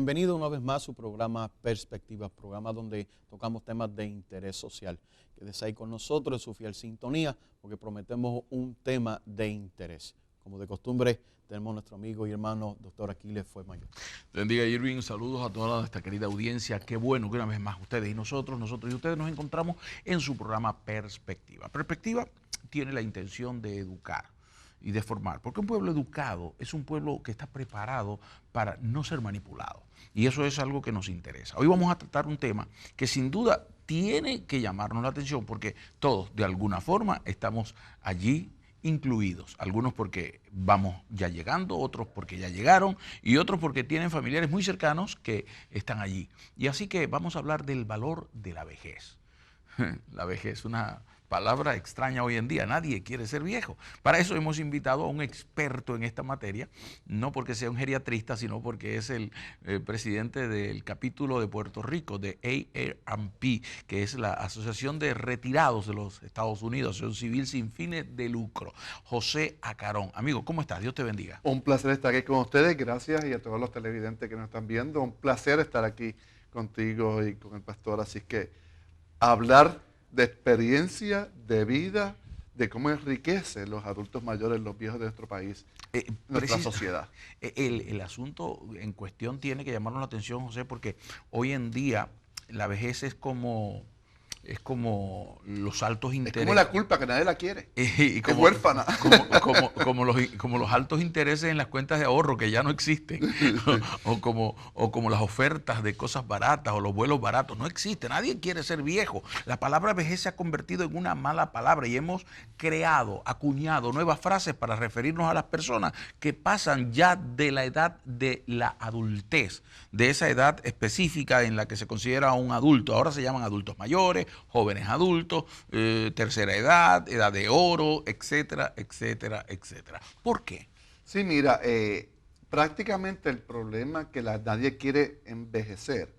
Bienvenido una vez más a su programa Perspectivas, programa donde tocamos temas de interés social. Quédese ahí con nosotros en su fiel sintonía porque prometemos un tema de interés. Como de costumbre, tenemos a nuestro amigo y hermano, doctor Aquiles Fuenmayor. Bendiga, Irving, saludos a toda nuestra querida audiencia. Qué bueno que una vez más ustedes y nosotros y ustedes nos encontramos en su programa Perspectiva. Perspectiva tiene la intención de educar y de formar, porque un pueblo educado es un pueblo que está preparado para no ser manipulado, y eso es algo que nos interesa. Hoy vamos a tratar un tema que sin duda tiene que llamarnos la atención, porque todos de alguna forma estamos allí incluidos, algunos porque vamos ya llegando, otros porque ya llegaron y otros porque tienen familiares muy cercanos que están allí. Y así que vamos a hablar del valor de la vejez. La vejez es una palabra extraña hoy en día, nadie quiere ser viejo. Para eso hemos invitado a un experto en esta materia, no porque sea un geriatrista, sino porque es el presidente del capítulo de Puerto Rico de AARP, que es la Asociación de Retirados de los Estados Unidos, Asociación Civil sin fines de lucro. José Acarón. Amigo, ¿cómo estás? Dios te bendiga. Un placer estar aquí con ustedes, gracias, y a todos los televidentes que nos están viendo. Un placer estar aquí contigo y con el pastor, así que hablar de experiencia, de vida, de cómo enriquece los adultos mayores, los viejos de nuestro país, nuestra sociedad. El asunto en cuestión tiene que llamarnos la atención, José, porque hoy en día la vejez es como los altos intereses. Es como la culpa, que nadie la quiere. Y como, es huérfana. Como los altos intereses en las cuentas de ahorro que ya no existen, o como las ofertas de cosas baratas o los vuelos baratos, no existe. Nadie quiere ser viejo. La palabra vejez se ha convertido en una mala palabra y hemos acuñado nuevas frases para referirnos a las personas que pasan ya de la edad de la adultez, de esa edad específica en la que se considera un adulto. Ahora se llaman adultos mayores, jóvenes adultos, tercera edad, edad de oro, etcétera, etcétera, etcétera. ¿Por qué? Sí, mira, prácticamente el problema es que nadie quiere envejecer.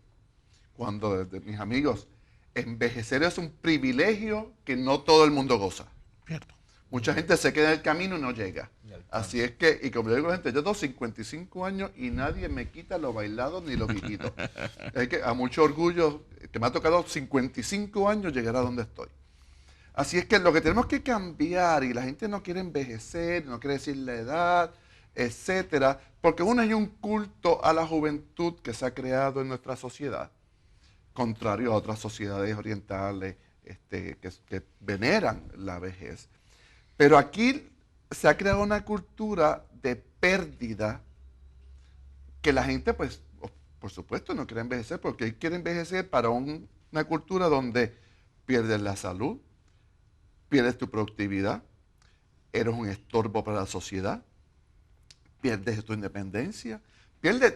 Cuando, mis amigos, envejecer es un privilegio que no todo el mundo goza. Cierto. Mucha gente se queda en el camino y no llega. Así es que, y como yo digo a la gente, yo tengo 55 años y nadie me quita lo bailado ni lo viejito. Es que a mucho orgullo, que me ha tocado 55 años llegar a donde estoy. Así es que lo que tenemos que cambiar, y la gente no quiere envejecer, no quiere decir la edad, etcétera, porque hay un culto a la juventud que se ha creado en nuestra sociedad, contrario a otras sociedades orientales que veneran la vejez. Pero aquí se ha creado una cultura de pérdida que la gente, pues, por supuesto, no quiere envejecer, porque quiere envejecer para una cultura donde pierdes la salud, pierdes tu productividad, eres un estorbo para la sociedad, pierdes tu independencia,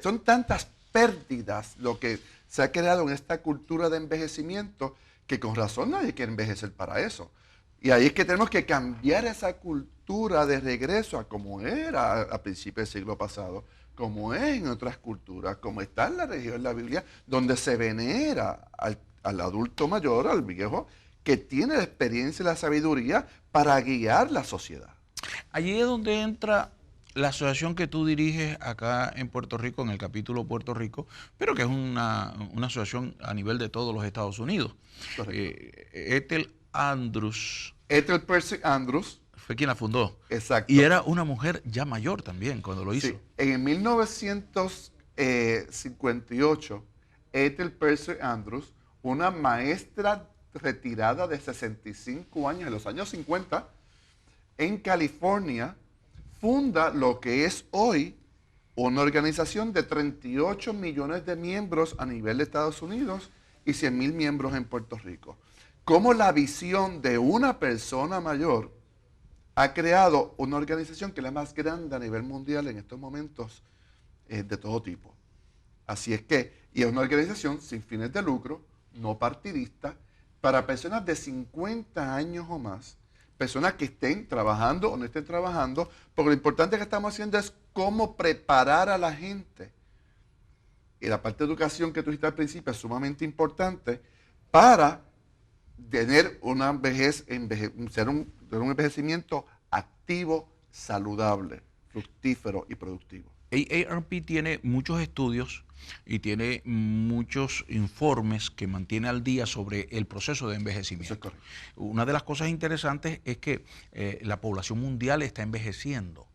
son tantas pérdidas lo que se ha creado en esta cultura de envejecimiento que con razón nadie quiere envejecer para eso. Y ahí es que tenemos que cambiar esa cultura de regreso a como era a principios del siglo pasado, como es en otras culturas, como está en la región de la Biblia, donde se venera al adulto mayor, al viejo, que tiene la experiencia y la sabiduría para guiar la sociedad. Allí es donde entra la asociación que tú diriges acá en Puerto Rico, en el capítulo Puerto Rico, pero que es una asociación a nivel de todos los Estados Unidos. Ethel Percy Andrews fue quien la fundó. Exacto. Y era una mujer ya mayor también cuando lo hizo. Sí. En 1958, Ethel Percy Andrews, una maestra retirada de 65 años, en los años 50, en California, funda lo que es hoy una organización de 38 millones de miembros a nivel de Estados Unidos y 100,000 miembros en Puerto Rico. Cómo la visión de una persona mayor ha creado una organización que es la más grande a nivel mundial en estos momentos de todo tipo. Así es que, y es una organización sin fines de lucro, no partidista, para personas de 50 años o más, personas que estén trabajando o no estén trabajando, porque lo importante que estamos haciendo es cómo preparar a la gente. Y la parte de educación que tú dijiste al principio es sumamente importante para tener una vejez, ser un envejecimiento activo, saludable, fructífero y productivo. AARP tiene muchos estudios y tiene muchos informes que mantiene al día sobre el proceso de envejecimiento. Una de las cosas interesantes es que la población mundial está envejeciendo.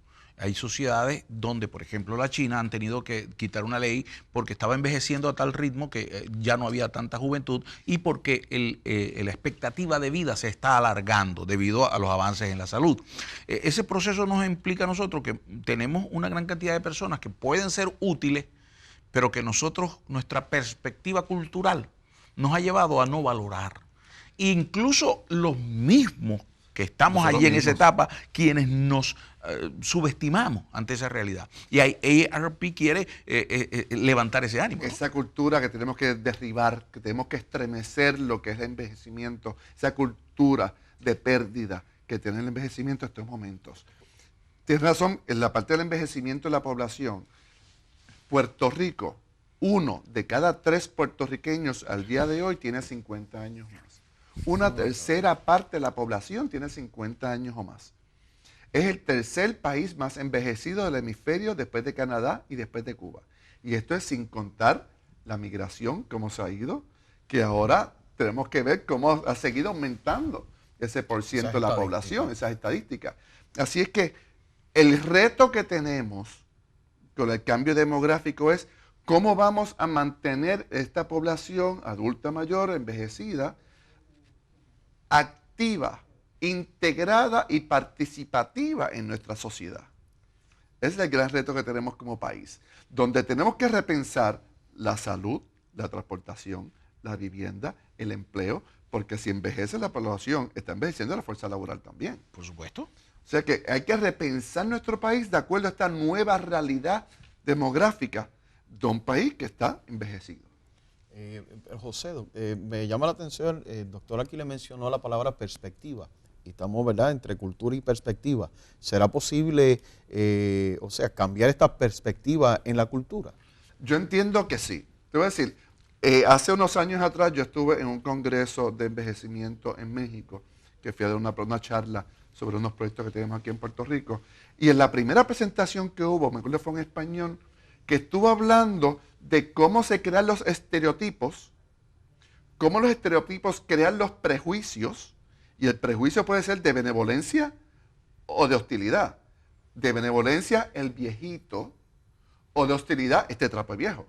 Hay sociedades donde, por ejemplo, la China han tenido que quitar una ley porque estaba envejeciendo a tal ritmo que ya no había tanta juventud y porque la expectativa de vida se está alargando debido a los avances en la salud. Ese proceso nos implica a nosotros que tenemos una gran cantidad de personas que pueden ser útiles, pero que nuestra perspectiva cultural nos ha llevado a no valorar. Incluso los mismos que estamos allí en esa etapa, quienes nos subestimamos ante esa realidad. Y AARP quiere levantar ese ánimo, ¿no? Esa cultura que tenemos que derribar, que tenemos que estremecer lo que es el envejecimiento, esa cultura de pérdida que tiene el envejecimiento en estos momentos. Tienes razón, en la parte del envejecimiento de la población, Puerto Rico, 1 de cada 3 puertorriqueños al día de hoy tiene 50 años más. Una tercera parte de la población tiene 50 años o más. Es el tercer país más envejecido del hemisferio después de Canadá y después de Cuba. Y esto es sin contar la migración, cómo se ha ido, que ahora tenemos que ver cómo ha seguido aumentando ese % de la población, esas estadísticas. Así es que el reto que tenemos con el cambio demográfico es cómo vamos a mantener esta población adulta mayor, envejecida, activa, integrada y participativa en nuestra sociedad. Ese es el gran reto que tenemos como país, donde tenemos que repensar la salud, la transportación, la vivienda, el empleo, porque si envejece la población, está envejeciendo la fuerza laboral también. Por supuesto. O sea que hay que repensar nuestro país de acuerdo a esta nueva realidad demográfica de un país que está envejecido. José, me llama la atención, el doctor aquí le mencionó la palabra perspectiva, y estamos, ¿verdad?, entre cultura y perspectiva. ¿Será posible, cambiar esta perspectiva en la cultura? Yo entiendo que sí. Te voy a decir, hace unos años atrás yo estuve en un congreso de envejecimiento en México, que fui a dar una charla sobre unos proyectos que tenemos aquí en Puerto Rico, y en la primera presentación que hubo, me acuerdo fue en español, que estuvo hablando de cómo se crean los estereotipos, cómo los estereotipos crean los prejuicios, y el prejuicio puede ser de benevolencia o de hostilidad. De benevolencia, el viejito, o de hostilidad, este trapo viejo.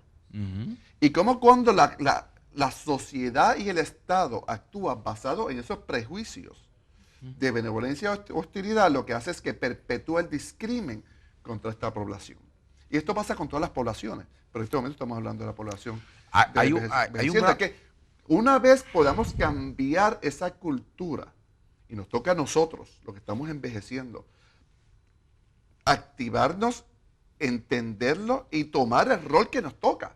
Y cómo cuando la sociedad y el Estado actúan basado en esos prejuicios de benevolencia o hostilidad, lo que hace es que perpetúa el discrimen contra esta población. Y esto pasa con todas las poblaciones, pero en este momento estamos hablando de la población. Que una vez podamos cambiar esa cultura, y nos toca a nosotros, los que estamos envejeciendo, activarnos, entenderlo y tomar el rol que nos toca.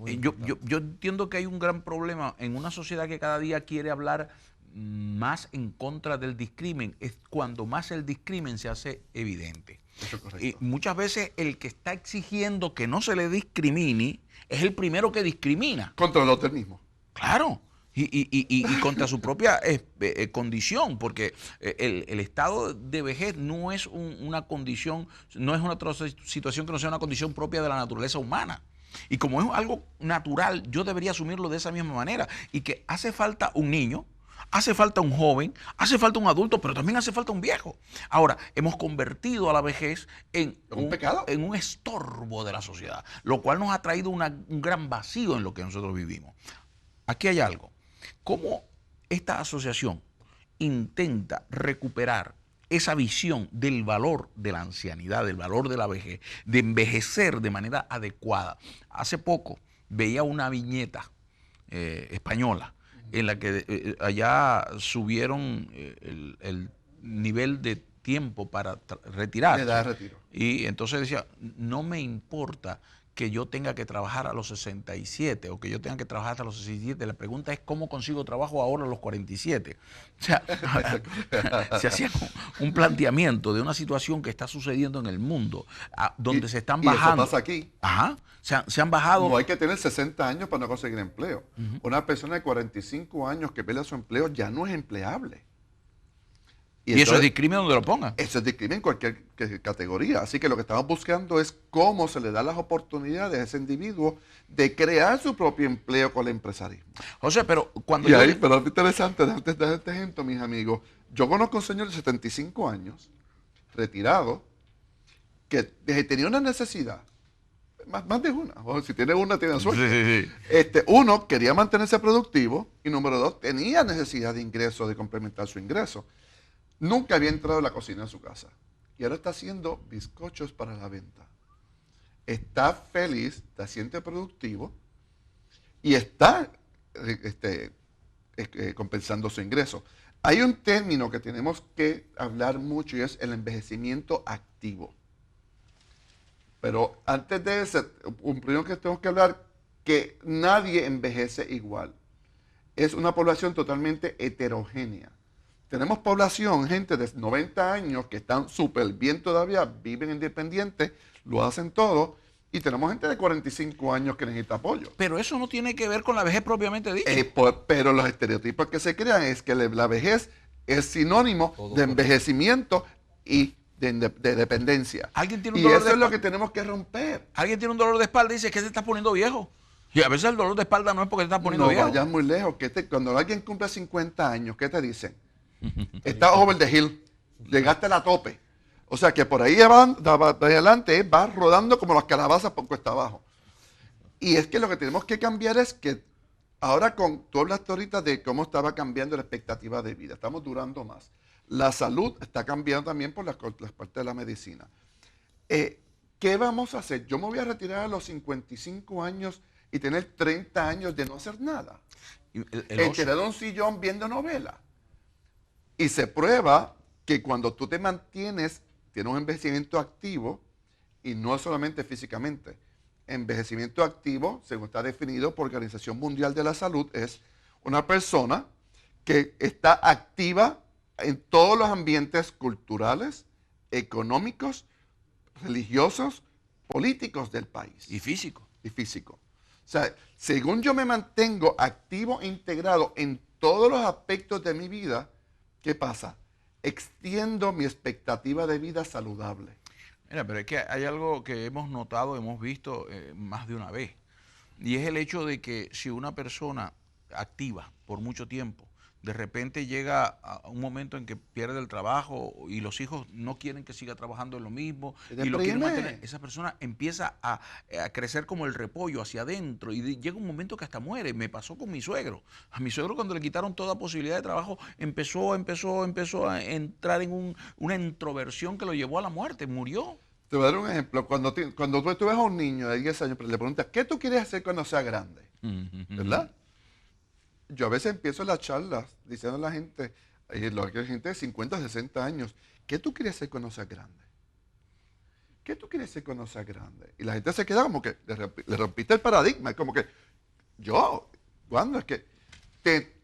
Yo entiendo que hay un gran problema en una sociedad que cada día quiere hablar más en contra del discrimen, es cuando más el discrimen se hace evidente. Eso es correcto. Y muchas veces el que está exigiendo que no se le discrimine es el primero que discrimina. Contra el otro mismo. Claro. Y contra su propia condición, porque el estado de vejez no es una condición, no es una situación que no sea una condición propia de la naturaleza humana. Y como es algo natural, yo debería asumirlo de esa misma manera. Y que hace falta un niño, hace falta un joven, hace falta un adulto, pero también hace falta un viejo. Ahora, hemos convertido a la vejez en un pecado, en un estorbo de la sociedad, lo cual nos ha traído un gran vacío en lo que nosotros vivimos. Aquí hay algo. ¿Cómo esta asociación intenta recuperar esa visión del valor de la ancianidad, del valor de la vejez, de envejecer de manera adecuada? Hace poco veía una viñeta española en la que allá subieron el nivel de tiempo para retirar. Edad de retiro. Y entonces decía, no me importa que yo tenga que trabajar a los 67 o que yo tenga que trabajar hasta los 67. La pregunta es cómo consigo trabajo ahora a los 47. O sea, se hacía un planteamiento de una situación que está sucediendo en el mundo, donde se están bajando. Y eso pasa aquí. Ajá. Se han bajado. No hay que tener 60 años para no conseguir empleo. Una persona de 45 años que pierde su empleo ya no es empleable. Y eso es discrimen donde lo pongan. Eso es discrimen en cualquier categoría. Así que lo que estamos buscando es cómo se le da las oportunidades a ese individuo de crear su propio empleo con el empresarismo. José, pero cuando Y ahí, pero es interesante, antes de dar este ejemplo, mis amigos, yo conozco a un señor de 75 años, retirado, que tenía una necesidad, más de una, o si tiene una, tiene suerte. Sí. Uno, quería mantenerse productivo, y número dos, tenía necesidad de ingreso, de complementar su ingreso. Nunca había entrado a la cocina en su casa, y ahora está haciendo bizcochos para la venta. Está feliz, está siente productivo, y está compensando su ingreso. Hay un término que tenemos que hablar mucho y es el envejecimiento activo. Pero antes de eso, un primero que tenemos que hablar, que nadie envejece igual. Es una población totalmente heterogénea. Tenemos población, gente de 90 años que están súper bien todavía, viven independientes, lo hacen todo. Y tenemos gente de 45 años que necesita apoyo. Pero eso no tiene que ver con la vejez propiamente dicha. Pero los estereotipos que se crean es que la vejez es sinónimo de envejecimiento y de dependencia. ¿Alguien tiene un y dolor eso de es lo que tenemos que romper. Alguien tiene un dolor de espalda y dice que te estás poniendo viejo. Y a veces el dolor de espalda no es porque te estás poniendo viejo. No vayas muy lejos. Cuando alguien cumple 50 años, ¿qué te dicen? Estás over the hill. Llegaste a la tope. O sea que por ahí de adelante vas rodando como las calabazas por cuesta abajo. Y es que lo que tenemos que cambiar es que ahora tú hablaste ahorita de cómo estaba cambiando la expectativa de vida. Estamos durando más. La salud está cambiando también por las partes de la medicina. ¿Qué vamos a hacer? Yo me voy a retirar a los 55 años y tener 30 años de no hacer nada. Tirar un sillón viendo novela. Y se prueba que cuando tú te mantienes, tienes un envejecimiento activo, y no solamente físicamente. Envejecimiento activo, según está definido por la Organización Mundial de la Salud, es una persona que está activa en todos los ambientes culturales, económicos, religiosos, políticos del país. Y físico. Y físico. O sea, según yo me mantengo activo e integrado en todos los aspectos de mi vida, ¿qué pasa? Extiendo mi expectativa de vida saludable. Mira, pero es que hay algo que hemos notado, hemos visto más de una vez. Y es el hecho de que si una persona activa por mucho tiempo, de repente llega a un momento en que pierde el trabajo y los hijos no quieren que siga trabajando en lo mismo y lo quieren mantener, esa persona empieza a crecer como el repollo hacia adentro y llega un momento que hasta muere. Me pasó con mi suegro. A mi suegro, cuando le quitaron toda posibilidad de trabajo, empezó a entrar en una introversión que lo llevó a la muerte. Murió. Te voy a dar un ejemplo. Cuando tú ves a un niño de 10 años, le preguntas, ¿qué tú quieres hacer cuando sea grande? ¿Verdad? Yo a veces empiezo las charlas diciendo a la gente, gente de 50, 60 años, ¿qué tú quieres hacer cuando seas grande? ¿Qué tú quieres hacer cuando seas grande? Y la gente se queda como que, le rompiste el paradigma, es como que, ¿cuándo? Es que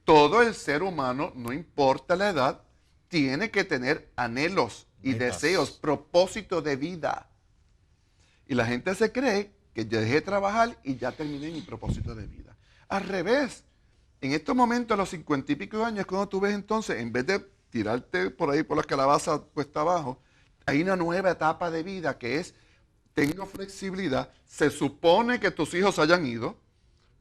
todo el ser humano, no importa la edad, tiene que tener anhelos y deseos, propósito de vida. Y la gente se cree que ya dejé de trabajar y ya terminé mi propósito de vida. Al revés. En estos momentos, a los 50 y pico de años, cuando tú ves entonces, en vez de tirarte por ahí por las calabazas cuesta abajo, hay una nueva etapa de vida que es, tengo flexibilidad, se supone que tus hijos hayan ido,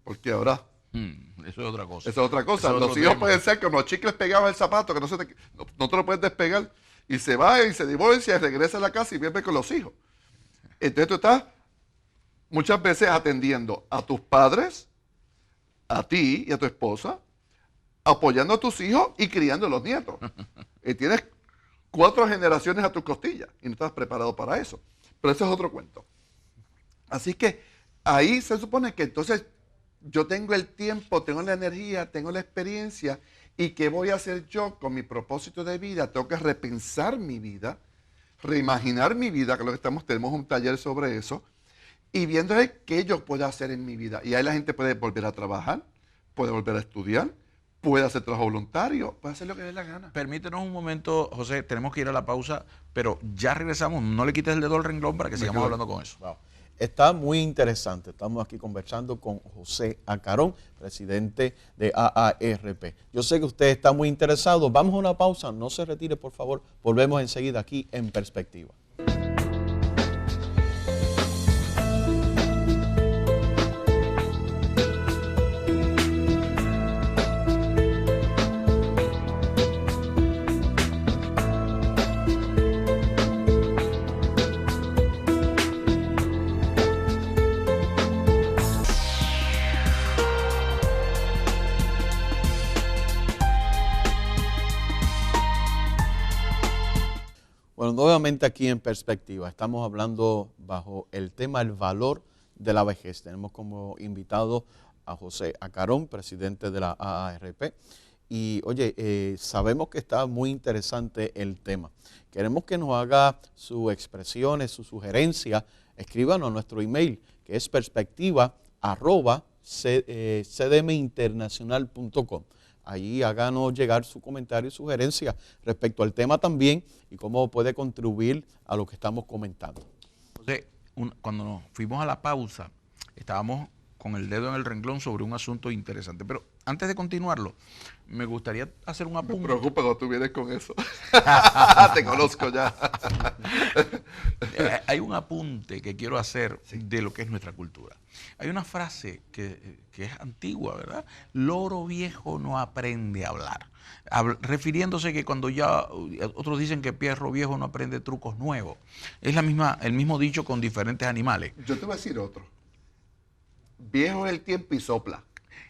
porque ahora... Eso es otra cosa. Eso es otra cosa. Los hijos pueden ser como los chicles pegados al zapato, que no te lo puedes despegar, y se va y se divorcia y regresa a la casa y vive con los hijos. Entonces tú estás muchas veces atendiendo a tus padres, a ti y a tu esposa, apoyando a tus hijos y criando a los nietos. Y tienes 4 generaciones a tus costillas y no estás preparado para eso. Pero ese es otro cuento. Así que ahí se supone que entonces yo tengo el tiempo, tengo la energía, tengo la experiencia, y ¿qué voy a hacer yo con mi propósito de vida? Tengo que repensar mi vida, reimaginar mi vida, que es lo que tenemos un taller sobre eso, y viendo qué yo puedo hacer en mi vida. Y ahí la gente puede volver a trabajar, puede volver a estudiar, puede hacer trabajo voluntario, puede hacer lo que dé la gana. Permítenos un momento, José, tenemos que ir a la pausa, pero ya regresamos. No le quites el dedo al renglón para que sigamos hablando con eso. Wow. está muy interesante. Estamos aquí conversando con José Acarón, presidente de AARP. Yo sé que usted está muy interesado. Vamos a una pausa, no se retire, por favor. Volvemos enseguida aquí en Perspectiva. Bueno, nuevamente aquí en Perspectiva, estamos hablando bajo el tema el valor de la vejez. Tenemos como invitado a José Acarón, presidente de la AARP. Y oye, sabemos que está muy interesante el tema. Queremos que nos haga sus expresiones, sus sugerencias. Escríbanos a nuestro email, que es perspectiva@cdminternacional.com. Allí háganos llegar su comentario y sugerencia respecto al tema también y cómo puede contribuir a lo que estamos comentando. Entonces, cuando nos fuimos a la pausa, estábamos con el dedo en el renglón sobre un asunto interesante. Pero antes de continuarlo, me gustaría hacer un apunte. Me preocupa cuando tú vienes con eso. Te conozco ya. Hay un apunte que quiero hacer de lo que es nuestra cultura. Hay una frase que es antigua, ¿verdad? Loro viejo no aprende a hablar. Refiriéndose que cuando ya otros dicen que perro viejo no aprende trucos nuevos. Es el mismo dicho con diferentes animales. Yo te voy a decir otro. Viejo es el tiempo y sopla.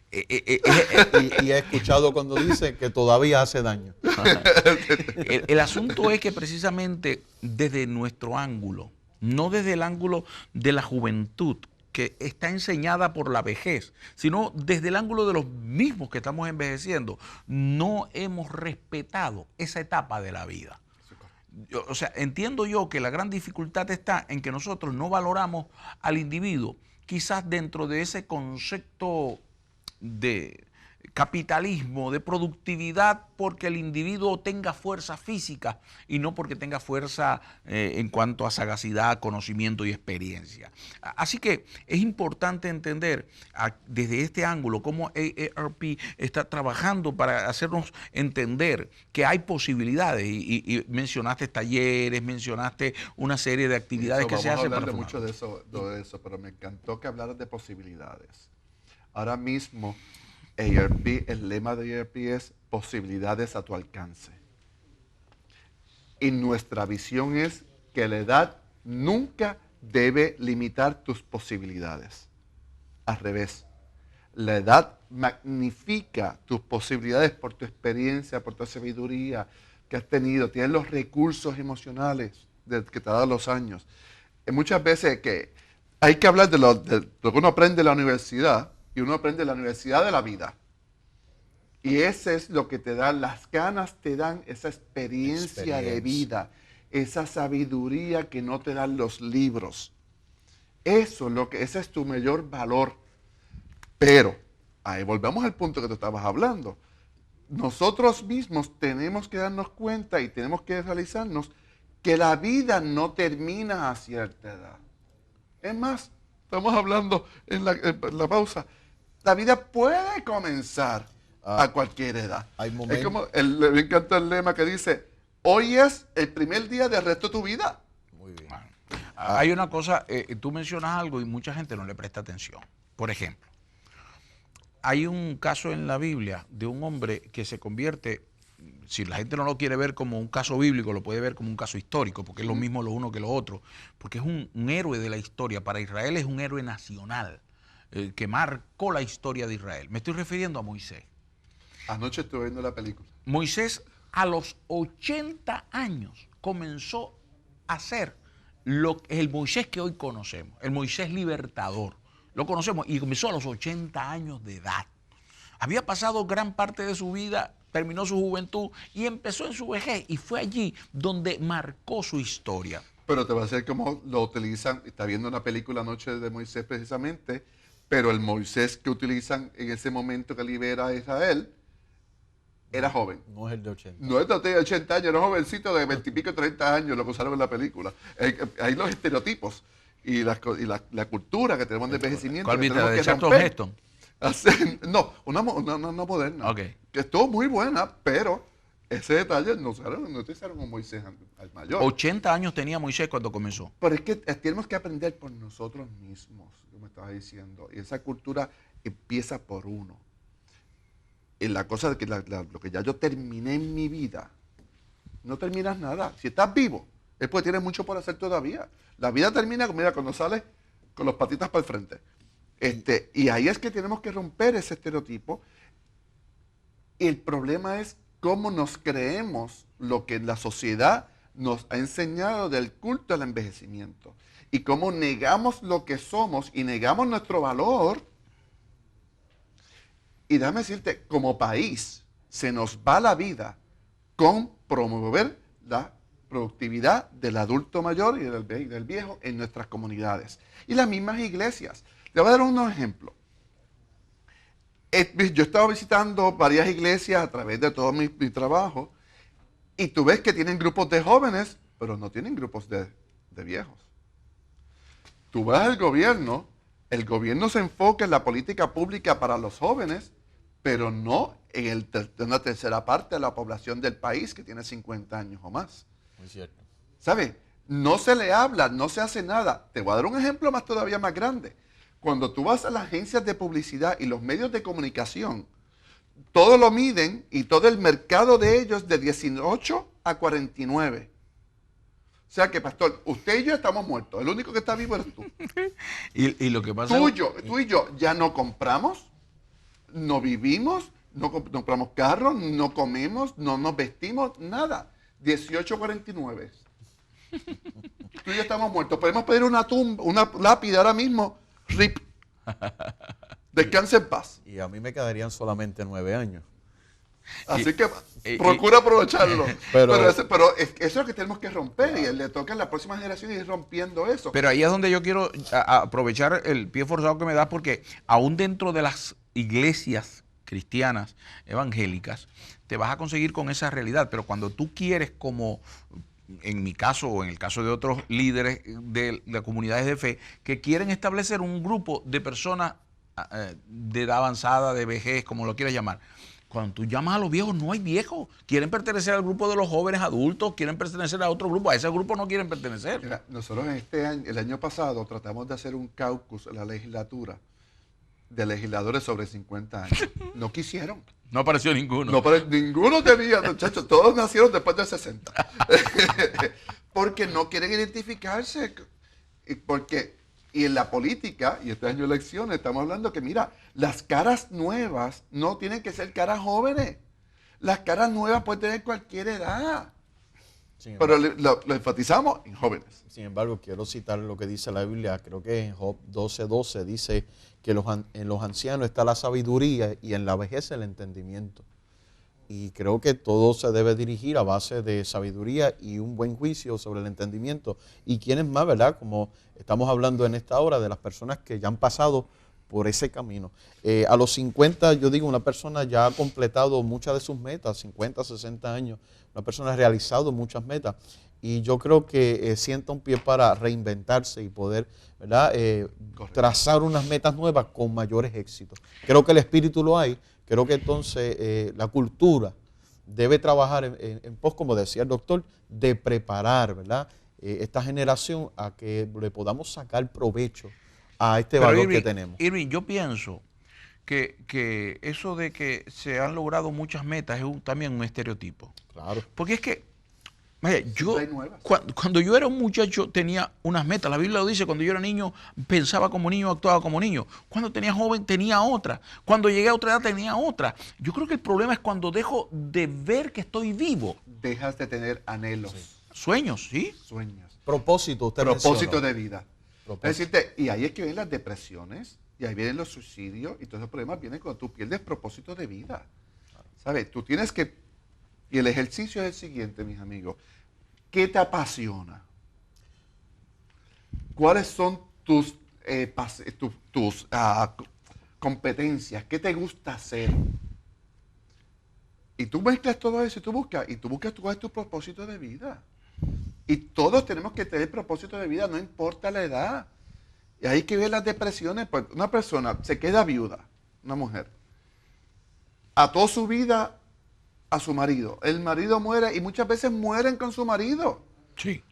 Y he escuchado cuando dicen que todavía hace daño. El asunto es que precisamente desde nuestro ángulo, no desde el ángulo de la juventud, que está enseñada por la vejez, sino desde el ángulo de los mismos que estamos envejeciendo, no hemos respetado esa etapa de la vida. O sea, entiendo yo que la gran dificultad está en que nosotros no valoramos al individuo, quizás dentro de ese concepto de capitalismo, de productividad, porque el individuo tenga fuerza física y no porque tenga fuerza en cuanto a sagacidad, conocimiento y experiencia. Así que es importante entender desde este ángulo cómo AARP está trabajando para hacernos entender que hay posibilidades y mencionaste talleres, mencionaste una serie de actividades que se hacen para Vamos a hablar mucho de eso, pero me encantó que hablaras de posibilidades. Ahora mismo AARP, el lema de AARP es posibilidades a tu alcance. Y nuestra visión es que la edad nunca debe limitar tus posibilidades. Al revés, la edad magnifica tus posibilidades por tu experiencia, por tu sabiduría que has tenido. Tienes los recursos emocionales que te dan los años. Muchas veces que hay que hablar de lo que uno aprende en la universidad. Y uno aprende en la universidad de la vida. Y ese es lo que te da, las ganas te dan esa experiencia de vida, esa sabiduría que no te dan los libros. Eso es ese es tu mayor valor. Pero, ahí volvemos al punto que tú estabas hablando. Nosotros mismos tenemos que darnos cuenta y tenemos que realizarnos que la vida no termina a cierta edad. Es más, estamos hablando en la pausa. La vida puede comenzar a cualquier edad. Hay momentos. Es como, me encanta el lema que dice, hoy es el primer día del resto de tu vida. Muy bien. Hay una cosa, tú mencionas algo y mucha gente no le presta atención. Por ejemplo, hay un caso en la Biblia de un hombre que se convierte, si la gente no lo quiere ver como un caso bíblico, lo puede ver como un caso histórico, porque es lo mismo lo uno que lo otro, porque es un héroe de la historia. Para Israel es un héroe nacional. Que marcó la historia de Israel. Me estoy refiriendo a Moisés. Anoche estuve viendo la película. Moisés a los 80 años comenzó a ser el Moisés que hoy conocemos, el Moisés libertador. Lo conocemos y comenzó a los 80 años de edad. Había pasado gran parte de su vida, terminó su juventud y empezó en su vejez y fue allí donde marcó su historia. Pero te va a hacer como lo utilizan, está viendo una película anoche de Moisés precisamente, pero el Moisés que utilizan en ese momento que libera a Israel era joven. No es el de 80. No es de 80 años, era un jovencito de 20 y pico, 30 años, lo que usaron en la película. Hay los estereotipos. la cultura que tenemos de envejecimiento. ¿Cuál que viste? tenemos ¿La de que Charlton romper. Heston? No, una moderna. Ok. Que estuvo muy buena, pero ese detalle no utilizaron a Moisés al mayor. 80 años tenía Moisés cuando comenzó. Pero es que tenemos que aprender por nosotros mismos, como estaba diciendo. Y esa cultura empieza por uno. Y la cosa de que lo que ya yo terminé en mi vida, no terminas nada. Si estás vivo, es porque tienes mucho por hacer todavía. La vida termina, mira, cuando sales con las patitas para el frente. Y ahí es que tenemos que romper ese estereotipo. Y el problema es cómo nos creemos lo que la sociedad nos ha enseñado del culto al envejecimiento. Y cómo negamos lo que somos y negamos nuestro valor. Y déjame decirte, como país, se nos va la vida con promover la productividad del adulto mayor y del viejo en nuestras comunidades. Y las mismas iglesias. Te voy a dar unos ejemplos. Yo he estado visitando varias iglesias a través de todo mi trabajo y tú ves que tienen grupos de jóvenes, pero no tienen grupos de viejos. Tú vas al gobierno, el gobierno se enfoca en la política pública para los jóvenes, pero no en una tercera parte de la población del país que tiene 50 años o más. Muy cierto. ¿Sabes? No se le habla, no se hace nada. Te voy a dar un ejemplo todavía más grande. Cuando tú vas a las agencias de publicidad y los medios de comunicación, todo lo miden y todo el mercado de ellos de 18 a 49. O sea que, pastor, usted y yo estamos muertos. El único que está vivo eres tú. Y lo que pasa Tú y yo ya no compramos, no vivimos, no compramos carros, no comemos, no nos vestimos, nada. 18 a 49. Tú y yo estamos muertos. Podemos pedir una lápida ahora mismo. RIP. Descanse en paz. Y a mí me quedarían solamente 9 años. Así que procura aprovecharlo. Pero eso es lo que tenemos que romper. Y le toca a la próxima generación ir rompiendo eso. Pero ahí es donde yo quiero aprovechar el pie forzado que me da, porque aún dentro de las iglesias cristianas evangélicas te vas a conseguir con esa realidad. Pero cuando tú quieres, como en mi caso o en el caso de otros líderes de las comunidades de fe, que quieren establecer un grupo de personas de edad avanzada, de vejez, como lo quieras llamar. Cuando tú llamas a los viejos, no hay viejos. Quieren pertenecer al grupo de los jóvenes adultos, quieren pertenecer a otro grupo. A ese grupo no quieren pertenecer. Mira, nosotros el año pasado tratamos de hacer un caucus en la legislatura de legisladores sobre 50 años. No quisieron. No apareció ninguno. No, pero ninguno tenía, muchachos. Todos nacieron después de 60. Porque no quieren identificarse. Y en la política, y este año de elecciones, estamos hablando que, mira, las caras nuevas no tienen que ser caras jóvenes. Las caras nuevas pueden tener cualquier edad. Pero lo enfatizamos en jóvenes. Sin embargo, quiero citar lo que dice la Biblia. Creo que en Job 12:12 dice que en los ancianos está la sabiduría y en la vejez el entendimiento. Y creo que todo se debe dirigir a base de sabiduría y un buen juicio sobre el entendimiento. Y quiénes más, ¿verdad? Como estamos hablando en esta hora de las personas que ya han pasado por ese camino. A los 50, yo digo, una persona ya ha completado muchas de sus metas, 50, 60 años. Una persona ha realizado muchas metas. Y yo creo que sienta un pie para reinventarse y poder, ¿verdad? Trazar unas metas nuevas con mayores éxitos. Creo que el espíritu lo hay. Creo que entonces la cultura debe trabajar en pos, como decía el doctor, de preparar, ¿verdad? Esta generación a que le podamos sacar provecho a este valor que tenemos. Irving, yo pienso que eso de que se han logrado muchas metas es también un estereotipo. Claro. Porque es que, cuando yo era un muchacho tenía unas metas. La Biblia lo dice, cuando yo era niño pensaba como niño, actuaba como niño. Cuando tenía joven tenía otra. Cuando llegué a otra edad tenía otra. Yo creo que el problema es cuando dejo de ver que estoy vivo. Dejas de tener anhelos. Sí. Sueños, ¿sí? Sueños. Propósito, usted Propósito de vida. Propósito. Es decirte, y ahí es que vienen las depresiones, y ahí vienen los suicidios, y todos esos problemas vienen cuando tú pierdes propósito de vida. ¿Sabes? Tú tienes que... Y el ejercicio es el siguiente, mis amigos. ¿Qué te apasiona? ¿Cuáles son tus competencias? ¿Qué te gusta hacer? Y tú mezclas todo eso y tú buscas cuál es tu propósito de vida. Y todos tenemos que tener propósito de vida, no importa la edad. Y hay que ver las depresiones. Pues una persona se queda viuda, una mujer, ató su vida a su marido. El marido muere y muchas veces mueren con su marido. Sí.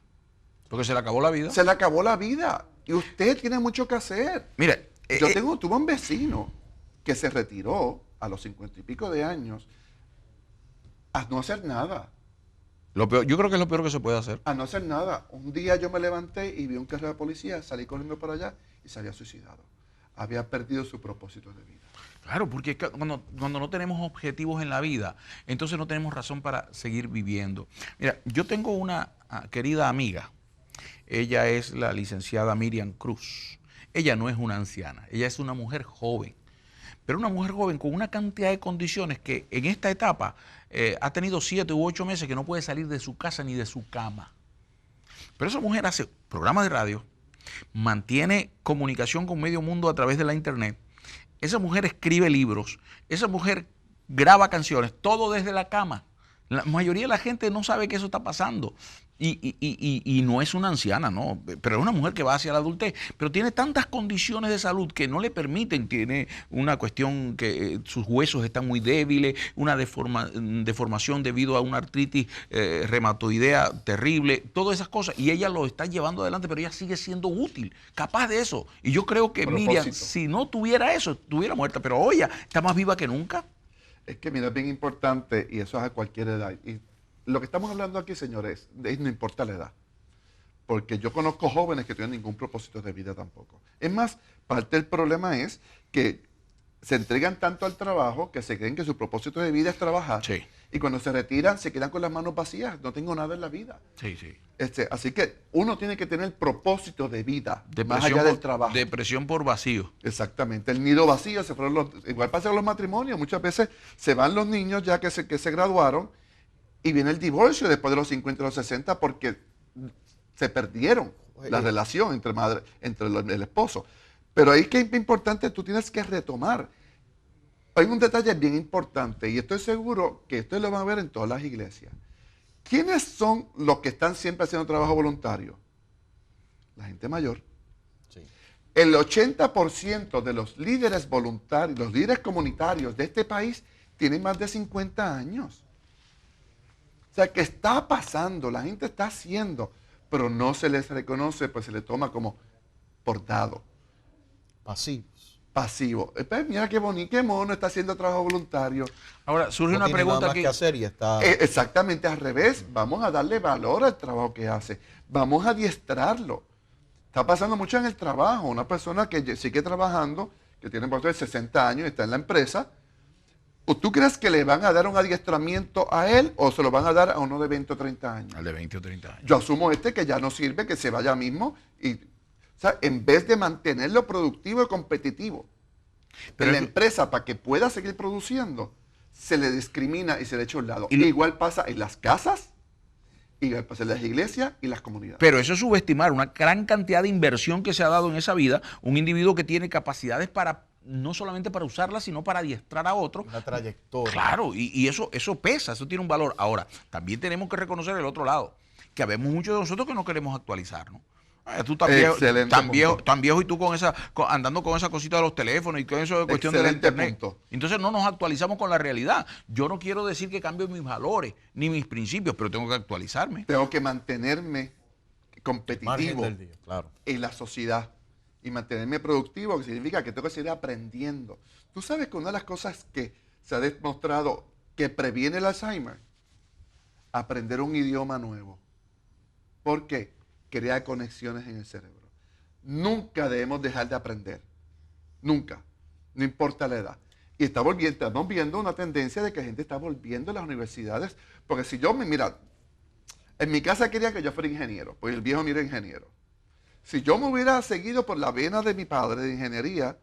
Porque se le acabó la vida. Se le acabó la vida. Y usted tiene mucho que hacer. Mire, Tuve un vecino que se retiró a los 50 y pico de años a no hacer nada. lo peor, yo creo que es lo peor que se puede hacer. A no hacer nada. Un día yo me levanté y vi un carro de policía, salí corriendo para allá y se había suicidado. Había perdido su propósito de vida. Claro, porque es que cuando no tenemos objetivos en la vida, entonces no tenemos razón para seguir viviendo. Mira, yo tengo una querida amiga. Ella es la licenciada Miriam Cruz. Ella no es una anciana, ella es una mujer joven. Pero una mujer joven con una cantidad de condiciones que en esta etapa ha tenido 7 u 8 meses que no puede salir de su casa ni de su cama. Pero esa mujer hace programas de radio, mantiene comunicación con medio mundo a través de la internet. Esa mujer escribe libros, esa mujer graba canciones, todo desde la cama. La mayoría de la gente no sabe que eso está pasando. Y no es una anciana, no, pero es una mujer que va hacia la adultez, pero tiene tantas condiciones de salud que no le permiten, tiene una cuestión que sus huesos están muy débiles, una deformación debido a una artritis reumatoidea terrible, todas esas cosas, y ella lo está llevando adelante, pero ella sigue siendo útil, capaz de eso. Y yo creo que Miriam, si no tuviera eso, estuviera muerta, pero hoy ella está más viva que nunca. Es que mira, es bien importante, y eso es a cualquier edad. Y lo que estamos hablando aquí, señores, no importa la edad. Porque yo conozco jóvenes que no tienen ningún propósito de vida tampoco. Es más, parte del problema es que se entregan tanto al trabajo que se creen que su propósito de vida es trabajar. Sí. Y cuando se retiran, se quedan con las manos vacías. No tengo nada en la vida. Sí, sí. Así que uno tiene que tener propósito de vida, más allá del trabajo. Depresión por vacío. Exactamente, el nido vacío, igual pasa con los matrimonios, muchas veces se van los niños ya que se graduaron y viene el divorcio después de los 50 y los 60 porque se perdieron la relación entre el esposo. Pero ahí que es importante, tú tienes que retomar. Hay un detalle bien importante y estoy seguro que esto lo van a ver en todas las iglesias. ¿Quiénes son los que están siempre haciendo trabajo voluntario? La gente mayor. Sí. El 80% de los líderes voluntarios, los líderes comunitarios de este país tienen más de 50 años. O sea, que está pasando, la gente está haciendo, pero no se les reconoce, pues se les toma como por dado. Pasivos. Pasivo. Pues mira qué bonito, qué mono, está haciendo trabajo voluntario. Ahora, surge No una tiene pregunta nada más aquí. que hacer y está... Exactamente al revés. Vamos a darle valor al trabajo que hace. Vamos a adiestrarlo. Está pasando mucho en el trabajo. Una persona que sigue trabajando, que tiene por ejemplo 60 años y está en la empresa, ¿o tú crees que le van a dar un adiestramiento a él o se lo van a dar a uno de 20 o 30 años? Al de 20 o 30 años. Yo asumo que ya no sirve, que se vaya mismo y, o sea, en vez de mantenerlo productivo y competitivo, pero la empresa para que pueda seguir produciendo, se le discrimina y se le echa a un lado. Igual pasa en las casas, igual pasa en las iglesias y las comunidades. Pero eso es subestimar una gran cantidad de inversión que se ha dado en esa vida, un individuo que tiene capacidades para no solamente para usarla, sino para adiestrar a otro. Una trayectoria. Claro, y eso pesa, eso tiene un valor. Ahora, también tenemos que reconocer el otro lado, que habemos muchos de nosotros que no queremos actualizar, ¿no? Tú tan viejo y tú andando con esa cosita de los teléfonos y con eso de cuestión de la internet. Punto. Entonces no nos actualizamos con la realidad. Yo no quiero decir que cambie mis valores ni mis principios, pero tengo que actualizarme. Tengo que mantenerme competitivo Del día, claro. en la sociedad y mantenerme productivo, que significa que tengo que seguir aprendiendo. Tú sabes que una de las cosas que se ha demostrado que previene el Alzheimer, aprender un idioma nuevo. ¿Por qué? Crea conexiones en el cerebro. Nunca debemos dejar de aprender. Nunca. No importa la edad. Y estamos viendo una tendencia de que la gente está volviendo a las universidades. Porque si yo mira, en mi casa quería que yo fuera ingeniero, pues el viejo mío era ingeniero. Si yo me hubiera seguido por la vena de mi padre de ingeniería,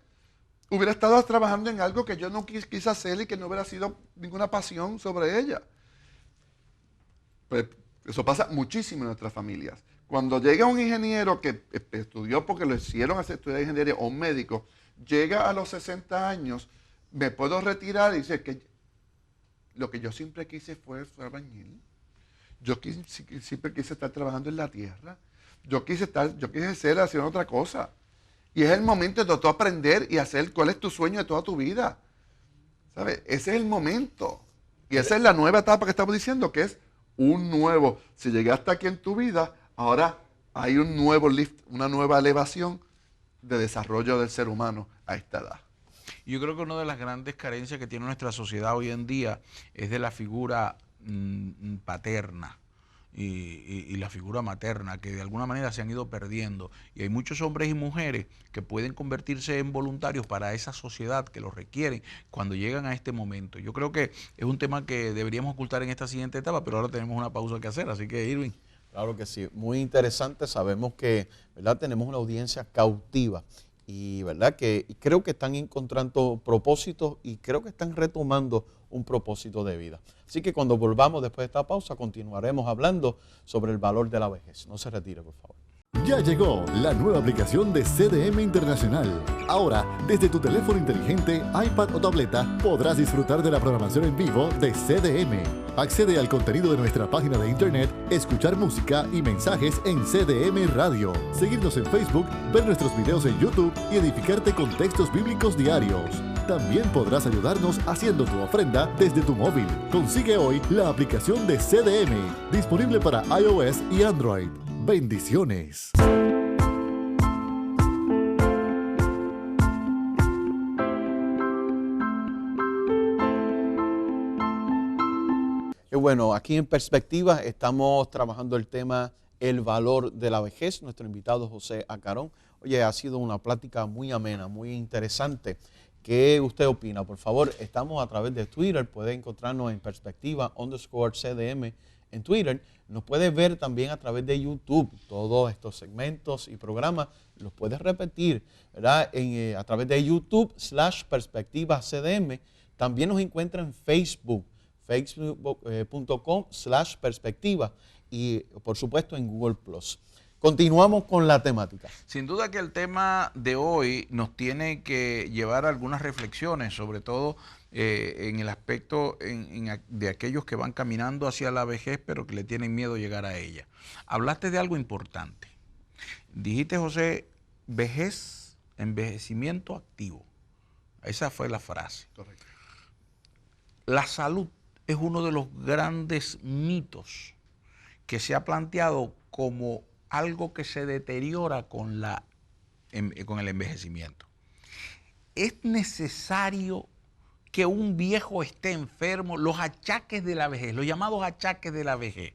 hubiera estado trabajando en algo que yo no quise hacer y que no hubiera sido ninguna pasión sobre ella. Pues eso pasa muchísimo en nuestras familias. Cuando llega un ingeniero que estudió porque lo hicieron estudiar ingeniería o un médico, llega a los 60 años, me puedo retirar y dice que lo que yo siempre quise fue albañil. Yo siempre quise estar trabajando en la tierra. Yo quise ser haciendo otra cosa. Y es el momento de tú aprender y hacer cuál es tu sueño de toda tu vida. ¿Sabes? Ese es el momento. Y esa es la nueva etapa que estamos diciendo, que es un nuevo. Si llegaste aquí en tu vida, ahora hay un nuevo lift, una nueva elevación de desarrollo del ser humano a esta edad. Yo creo que una de las grandes carencias que tiene nuestra sociedad hoy en día es de la figura paterna y la figura materna, que de alguna manera se han ido perdiendo. Y hay muchos hombres y mujeres que pueden convertirse en voluntarios para esa sociedad que los requieren cuando llegan a este momento. Yo creo que es un tema que deberíamos ocultar en esta siguiente etapa, pero ahora tenemos una pausa que hacer, así que Irving. Claro que sí, muy interesante. Sabemos que, ¿verdad?, tenemos una audiencia cautiva y, ¿verdad?, que creo que están encontrando propósitos y creo que están retomando un propósito de vida. Así que cuando volvamos después de esta pausa continuaremos hablando sobre el valor de la vejez. No se retire, por favor. Ya llegó la nueva aplicación de CDM Internacional. Ahora, desde tu teléfono inteligente, iPad o tableta, podrás disfrutar de la programación en vivo de CDM. Accede al contenido de nuestra página de internet, escuchar música y mensajes en CDM Radio, seguirnos en Facebook, ver nuestros videos en YouTube y edificarte con textos bíblicos diarios. También podrás ayudarnos haciendo tu ofrenda desde tu móvil. Consigue hoy la aplicación de CDM, disponible para iOS y Android. Bendiciones. Qué bueno, aquí en Perspectiva estamos trabajando el tema el valor de la vejez. Nuestro invitado José Acarón. Oye, ha sido una plática muy amena, muy interesante. ¿Qué usted opina? Por favor, estamos a través de Twitter, puede encontrarnos en Perspectiva_CDM en Twitter. Nos puede ver también a través de YouTube. Todos estos segmentos y programas los puedes repetir, ¿verdad? A través de YouTube/PerspectivaCDM. También nos encuentra en Facebook, facebook.com/perspectiva y por supuesto en Google+. Continuamos con la temática. Sin duda que el tema de hoy nos tiene que llevar a algunas reflexiones, sobre todo en el aspecto de aquellos que van caminando hacia la vejez, pero que le tienen miedo a llegar a ella. Hablaste de algo importante. Dijiste, José, vejez, envejecimiento activo. Esa fue la frase. Correcto. La salud es uno de los grandes mitos que se ha planteado como algo que se deteriora con el envejecimiento. Es necesario que un viejo esté enfermo, los achaques de la vejez, los llamados achaques de la vejez.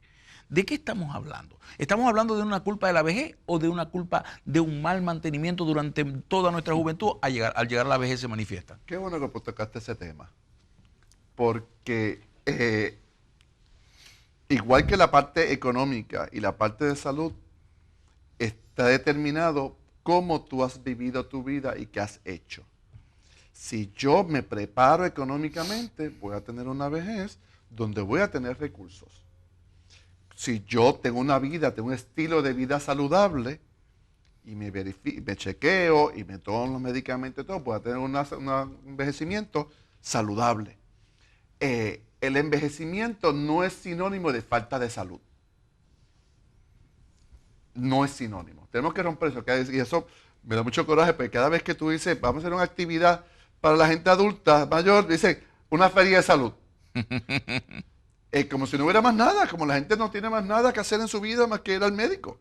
¿De qué estamos hablando? ¿Estamos hablando de una culpa de la vejez o de una culpa de un mal mantenimiento durante toda nuestra juventud? Al llegar a la vejez se manifiesta. Qué bueno que tocaste ese tema, porque igual que la parte económica y la parte de salud, está determinado cómo tú has vivido tu vida y qué has hecho. Si yo me preparo económicamente, voy a tener una vejez donde voy a tener recursos. Si yo tengo una vida, tengo un estilo de vida saludable y me chequeo y me tomo los medicamentos y todo, voy a tener un envejecimiento saludable. El envejecimiento no es sinónimo de falta de salud. No es sinónimo. Tenemos que romper eso. Y eso me da mucho coraje, porque cada vez que tú dices, vamos a hacer una actividad para la gente adulta, mayor, dice, una feria de salud. Como si no hubiera más nada, como la gente no tiene más nada que hacer en su vida más que ir al médico.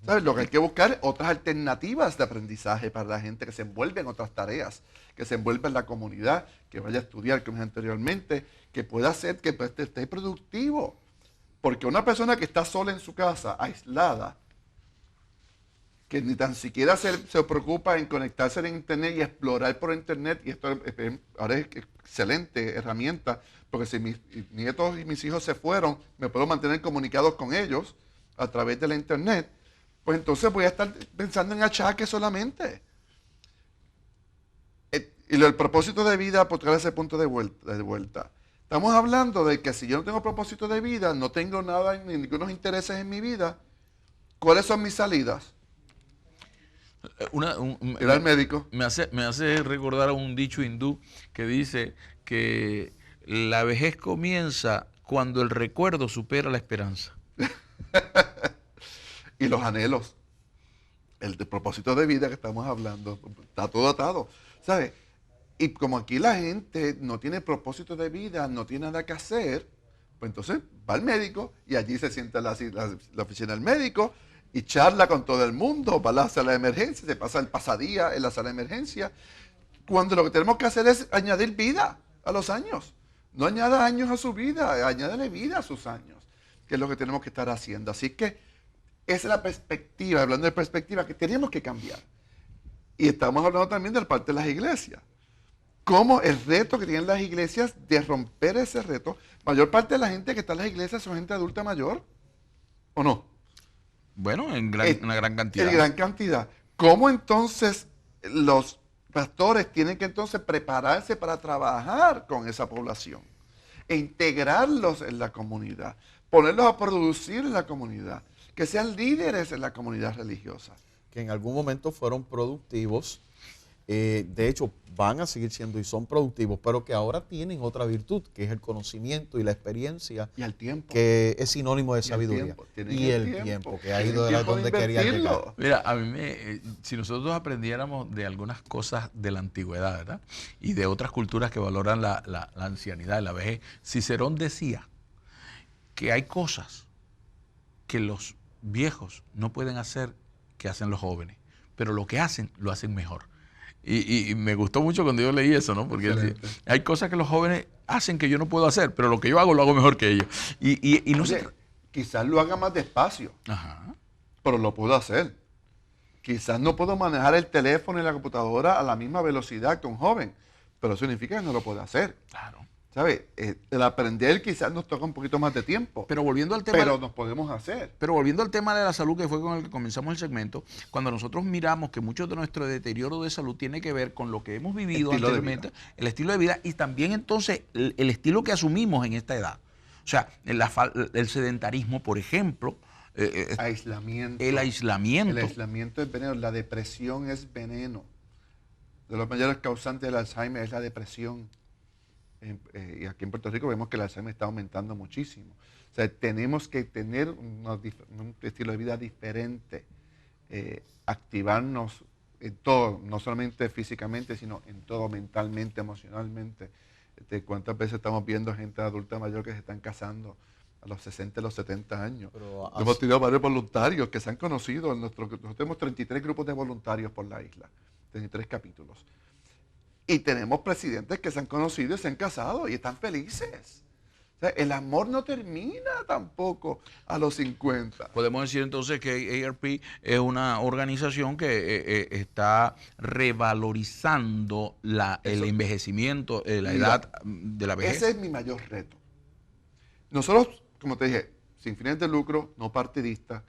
¿Sabes? Lo que hay que buscar es otras alternativas de aprendizaje para la gente que se envuelve en otras tareas, que se envuelve en la comunidad, que vaya a estudiar, como dije anteriormente, que pueda hacer que esté productivo. Porque una persona que está sola en su casa, aislada, que ni tan siquiera se preocupa en conectarse en internet y explorar por internet, y esto ahora es excelente herramienta, porque si mis nietos y mis hijos se fueron, me puedo mantener comunicados con ellos a través de la internet, pues entonces voy a estar pensando en achaques solamente. Y el propósito de vida, por traer ese punto de vuelta. Estamos hablando de que si yo no tengo propósito de vida, no tengo nada, ni ningunos intereses en mi vida, ¿cuáles son mis salidas? Ir al médico. Me hace recordar a un dicho hindú que dice que la vejez comienza cuando el recuerdo supera la esperanza. Y los anhelos. el de propósito de vida que estamos hablando, está todo atado, ¿sabes? Y como aquí la gente no tiene propósito de vida, no tiene nada que hacer, pues entonces va al médico y allí se sienta en la oficina del médico y charla con todo el mundo, va a la sala de emergencia, se pasa el pasadía en la sala de emergencia, cuando lo que tenemos que hacer es añadir vida a los años. No añada años a su vida, añádale vida a sus años, que es lo que tenemos que estar haciendo. Así que esa es la perspectiva, hablando de perspectiva, que tenemos que cambiar. Y estamos hablando también de la parte de las iglesias. Cómo el reto que tienen las iglesias de romper ese reto, mayor parte de la gente que está en las iglesias son gente adulta mayor, ¿o no? Bueno, en una gran cantidad. En gran cantidad. ¿Cómo entonces los pastores tienen que entonces prepararse para trabajar con esa población e integrarlos en la comunidad, ponerlos a producir en la comunidad, que sean líderes en la comunidad religiosa? Que en algún momento fueron productivos, de hecho van a seguir siendo y son productivos, pero que ahora tienen otra virtud, que es el conocimiento y la experiencia, y el tiempo, que es sinónimo de sabiduría. Y el tiempo, que ha ido de donde quería llegar. Mira, a mí si nosotros aprendiéramos de algunas cosas de la antigüedad, ¿verdad? Y de otras culturas que valoran la ancianidad y la vejez, Cicerón decía que hay cosas que los viejos no pueden hacer que hacen los jóvenes, pero lo que hacen, lo hacen mejor. Y me gustó mucho cuando yo leí eso, ¿no? Porque hay cosas que los jóvenes hacen que yo no puedo hacer, pero lo que yo hago lo hago mejor que ellos. Y no sé. Quizás lo haga más despacio, Ajá. pero lo puedo hacer. Quizás no puedo manejar el teléfono y la computadora a la misma velocidad que un joven, pero eso significa que no lo puedo hacer. Claro. ¿Sabes? El aprender quizás nos toca un poquito más de tiempo. Pero volviendo al tema. Pero nos podemos hacer. Pero volviendo al tema de la salud, que fue con el que comenzamos el segmento, cuando nosotros miramos que mucho de nuestro deterioro de salud tiene que ver con lo que hemos vivido anteriormente, el estilo de vida, y también entonces el estilo que asumimos en esta edad. O sea, el sedentarismo, por ejemplo. Aislamiento. El aislamiento. El aislamiento es veneno. La depresión es veneno. De los mayores causantes del Alzheimer es la depresión. Y aquí en Puerto Rico vemos que el Alzheimer está aumentando muchísimo. O sea, tenemos que tener un estilo de vida diferente, activarnos en todo, no solamente físicamente, sino en todo, mentalmente, emocionalmente. ¿Cuántas veces estamos viendo gente adulta mayor que se están casando a los 60, a los 70 años? Hemos tenido varios voluntarios que se han conocido. Nosotros tenemos 33 grupos de voluntarios por la isla, 33 capítulos. Y tenemos presidentes que se han conocido y se han casado y están felices. O sea, el amor no termina tampoco a los 50. Podemos decir entonces que AARP es una organización que está revalorizando el envejecimiento, la edad de la vejez. Ese es mi mayor reto. Nosotros, como te dije, sin fines de lucro, no partidistas,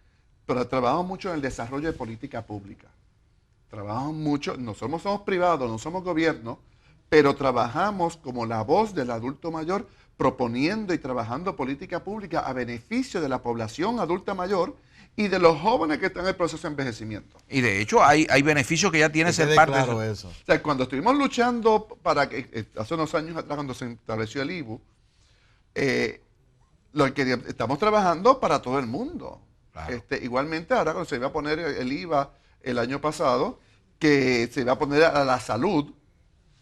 pero trabajamos mucho en el desarrollo de política pública. Trabajamos mucho, no somos privados, no somos gobierno, pero trabajamos como la voz del adulto mayor, proponiendo y trabajando política pública a beneficio de la población adulta mayor y de los jóvenes que están en el proceso de envejecimiento. Y de hecho hay beneficios que ya tiene ser parte de eso. O sea, cuando estuvimos luchando para que, hace unos años atrás, cuando se estableció el IBU, estamos trabajando para todo el mundo. Claro. Igualmente ahora cuando se iba a poner el IVA el año pasado, que se iba a poner a la salud,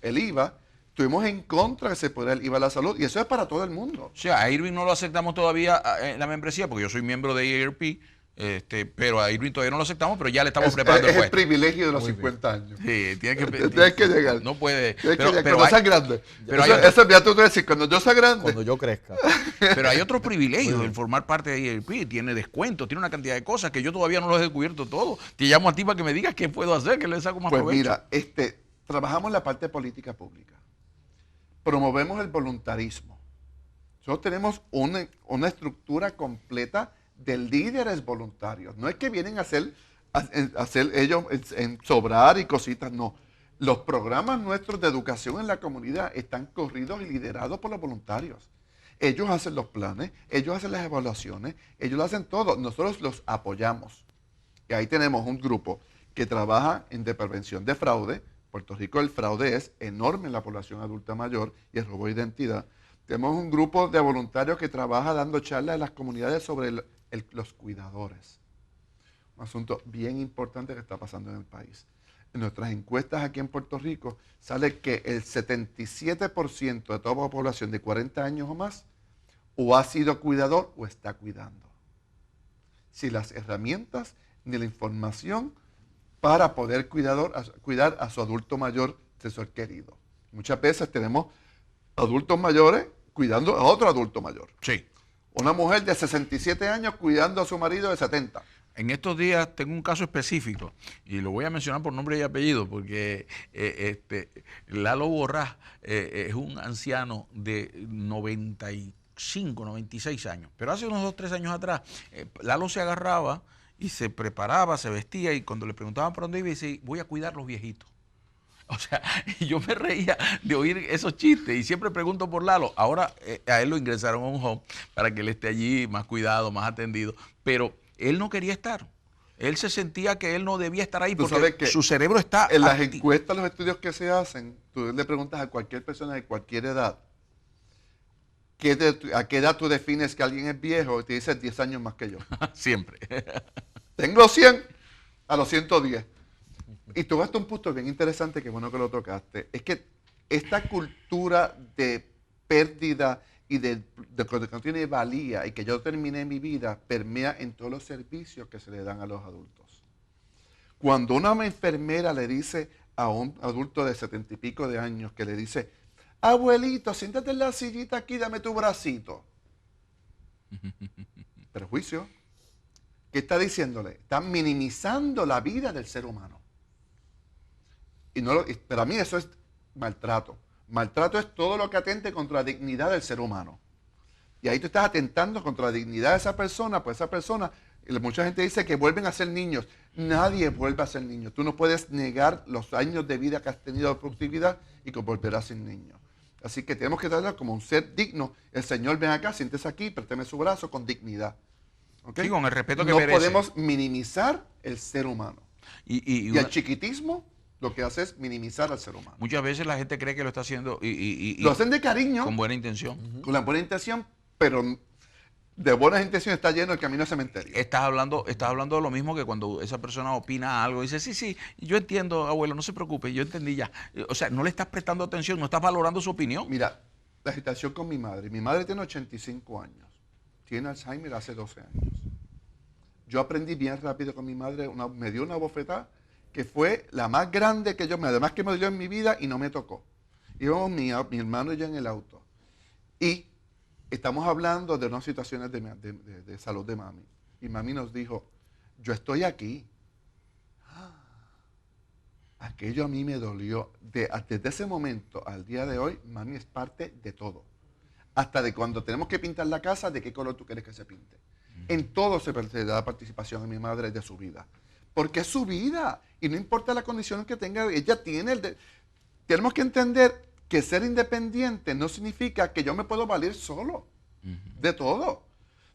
el IVA, estuvimos en contra que se pudiera el IVA a la salud, y eso es para todo el mundo. O sea, a Irving no lo aceptamos todavía en la membresía, porque yo soy miembro de AARP, pero a Irving todavía no lo aceptamos, pero ya le estamos preparando el puesto. Es el privilegio de los 50 años. Sí, tienes que llegar. No puede. Cuando seas grande. Eso ya tú decir, cuando yo sea grande. Cuando yo crezca. Pero hay otros privilegios en formar parte de AARP. Tiene descuento, tiene una cantidad de cosas que yo todavía no los he descubierto todo. Te llamo a ti para que me digas qué puedo hacer, que le saco más provecho. Mira, trabajamos la parte de política pública. Promovemos el voluntarismo. Nosotros tenemos una estructura completa de líderes voluntarios. No es que vienen a hacer ellos en sobrar y cositas, no. Los programas nuestros de educación en la comunidad están corridos y liderados por los voluntarios. Ellos hacen los planes, ellos hacen las evaluaciones, ellos lo hacen todo. Nosotros los apoyamos. Y ahí tenemos un grupo que trabaja en prevención de fraude. Puerto Rico el fraude es enorme en la población adulta mayor y el robo de identidad. Tenemos un grupo de voluntarios que trabaja dando charlas en las comunidades sobre los cuidadores. un asunto bien importante que está pasando en el país. En nuestras encuestas aquí en Puerto Rico sale que el 77% de toda la población de 40 años o más o ha sido cuidador o está cuidando. Sin las herramientas ni la información para poder cuidar a su adulto mayor, de su ser querido. Muchas veces tenemos adultos mayores cuidando a otro adulto mayor. Sí. Una mujer de 67 años cuidando a su marido de 70. En estos días tengo un caso específico y lo voy a mencionar por nombre y apellido porque Lalo Borrás es un anciano de 95, 96 años. Pero hace unos 2, 3 años atrás, Lalo se agarraba y se preparaba, se vestía y cuando le preguntaban por dónde iba, decía, voy a cuidar los viejitos. O sea, yo me reía de oír esos chistes y siempre pregunto por Lalo. Ahora a él lo ingresaron a un home para que él esté allí más cuidado, más atendido, pero él no quería estar. Él se sentía que él no debía estar ahí porque su cerebro está en las encuestas, los estudios que se hacen, tú le preguntas a cualquier persona de cualquier edad, ¿a qué edad tú defines que alguien es viejo? Y te dice 10 años más que yo. Siempre. Tengo 100 a los 110. Y tú vas a un punto bien interesante, que bueno que lo tocaste. Es que esta cultura de pérdida y de que no tiene valía y que yo terminé mi vida permea en todos los servicios que se le dan a los adultos. Cuando una enfermera le dice a un adulto de 70 y pico de años, que le dice, abuelito, siéntate en la sillita aquí, dame tu bracito. Perjuicio. ¿Qué está diciéndole? Está minimizando la vida del ser humano. Y para mí eso es maltrato. Maltrato es todo lo que atente contra la dignidad del ser humano. Y ahí tú estás atentando contra la dignidad de esa persona, pues esa persona, mucha gente dice que vuelven a ser niños. Nadie vuelve a ser niño. Tú no puedes negar los años de vida que has tenido de productividad y que volverás a ser niño. Así que tenemos que tratarlo como un ser digno. El Señor, ven acá, siéntese aquí, présteme su brazo con dignidad. ¿Okay? Sí, con el respeto que merece. No merece. podemos minimizar el ser humano. Y el chiquitismo lo que hace es minimizar al ser humano. Muchas veces la gente cree que lo está haciendo lo hacen de cariño. Con buena intención. Con la buena intención, pero de buenas intenciones está lleno el camino al cementerio. Estás hablando de lo mismo que cuando esa persona opina algo y dice, sí, yo entiendo, abuelo, no se preocupe, yo entendí ya. O sea, no le estás prestando atención, no estás valorando su opinión. Mira, la situación con mi madre. Mi madre tiene 85 años. Tiene Alzheimer hace 12 años. Yo aprendí bien rápido con mi madre, me dio una bofetada que fue la más grande que además que me dio en mi vida y no me tocó. Íbamos mi hermano y yo en el auto. Y estamos hablando de unas situaciones de salud de mami. Y mami nos dijo, yo estoy aquí. Aquello a mí me dolió. Desde ese momento al día de hoy, mami es parte de todo. Hasta de cuando tenemos que pintar la casa, de qué color tú quieres que se pinte. En todo se da participación en mi madre de su vida. Porque es su vida. Y no importa la condición que tenga, ella tiene tenemos que entender que ser independiente no significa que yo me puedo valer solo de todo.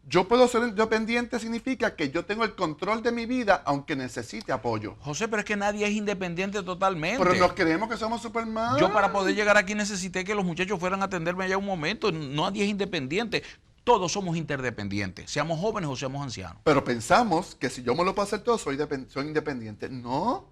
Yo puedo ser independiente significa que yo tengo el control de mi vida aunque necesite apoyo. José, pero es que nadie es independiente totalmente. Pero nos creemos que somos Superman. Yo para poder llegar aquí necesité que los muchachos fueran a atenderme allá un momento. Nadie es independiente. Todos somos interdependientes, seamos jóvenes o seamos ancianos. Pero pensamos que si yo me lo puedo hacer todo, soy independiente. No,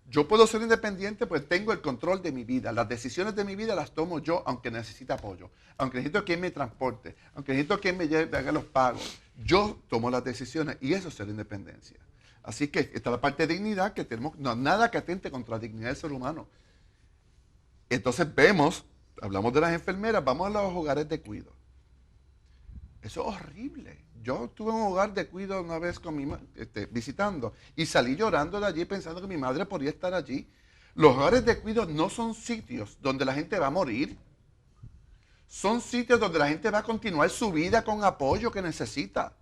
yo puedo ser independiente porque tengo el control de mi vida. Las decisiones de mi vida las tomo yo, aunque necesite apoyo. Aunque necesito quien me transporte, aunque necesito quien me haga los pagos. Yo tomo las decisiones y eso es ser independencia. Así que está la parte de dignidad que tenemos, no nada que atente contra la dignidad del ser humano. Entonces hablamos de las enfermeras, vamos a los hogares de cuidado. Eso es horrible. Yo tuve un hogar de cuidado una vez con visitando y salí llorando de allí pensando que mi madre podría estar allí. Los hogares de cuidado no son sitios donde la gente va a morir. Son sitios donde la gente va a continuar su vida con apoyo que necesita.